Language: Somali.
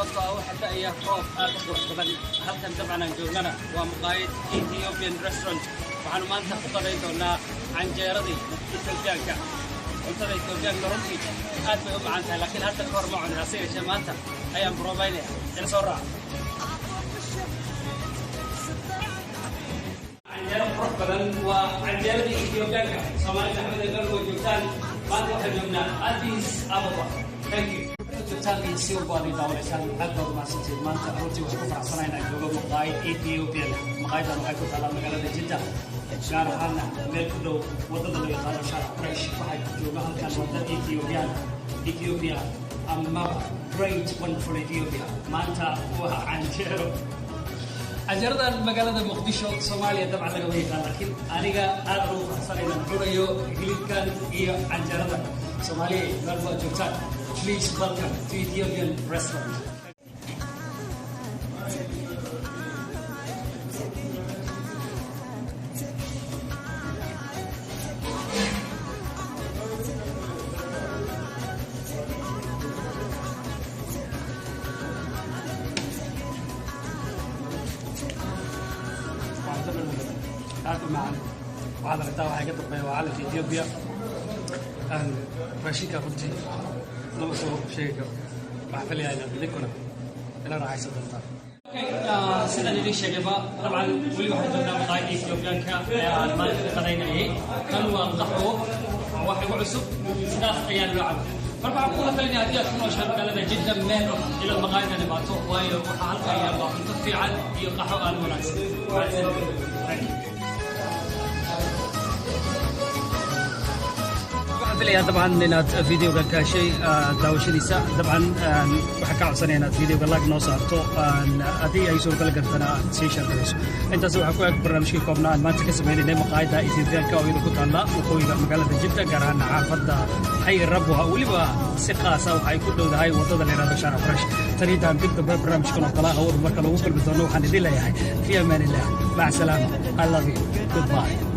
sababtoo ah waxa da'aya roob aad u qurux badan halkan dabcan aan joognana waa maqaayad Ethiopian restaurant waxaanu maanta ku qadayn doonaa canjeeradii Ethiopianka cuntada Ethiopianka runtii aad bay u macaan tahay laakiin hadda ka hor ma cunin hase yeeshee maanta ayaan brobaynaya ila soo raac canjeero qurux badan waa canjeeradii Ethiopianka Soomaalida xamadda galgo joogtaan maanta waxaan joognaa Addis Ababa thank you joogtaan si u baadi daawaysaan aad baad mahadsantihiin maanta runtii waxaan ku faraxsanahay inaan joogo maqaayad Ethiopian maqaayadan waxay ku taallaa magaalada Jidda gaar ahaana meel ku dhow wadada loo yaqaano Shara Fresh waxaa jooga halkan wadada Ethiopia ama great wonderful Ethiopia maanta waa canjeeradan magaalada Muqdisho Soomaaliya dabcan laga yaqaan laakiin aniga aad ugu faraxsanahay inaan cunayo hilibkan iyo canjeerada Soomaaliya meel baad joogtaan please welcome to Ethiopian restaurant. وهذا الغداء waxay ka dambeeya waa calanka Ethiopia raashinka runtii lama soo sheegi karo waxaa filayaa inaad idinkuna ila raaxaysan doontaan sidaan idin sheegayba dabcan weli waxaan joognaa maqaayadda Ethiopianka ee aan maanta ka qadaynayay kan waa qaxwo wax igu cusub sidaas ayaan loo cabay marka waxaan kula talinaya haddii aad ku nooshahay magaalada Jidda meel ila maqaayadda dhibaato waayo waxaa halkan yaalla cunto fiican iyo qaxwo aan wanaagsan فيليا طبعا إن فيديو كاشي داوشيسا طبعا وحكى عصرنا فيديو لايك نوصارتو أدي أي سؤال قال قرتنا سيشن كذا أنت سوى حكوا برنامج كوبنا ما تكسبين إنه مقايدة إثيوبيا كأوي لو كنت الله وكوي مقالة جدة قرنا عفدا هاي ربها ولبا سقاسة وهاي كله هاي وطد اللي راد شارع فرش تريد أن تكتب برنامج كنا طلع أول مرة لو وصل بدونه حندي لا في أمان الله مع السلامة I love you goodbye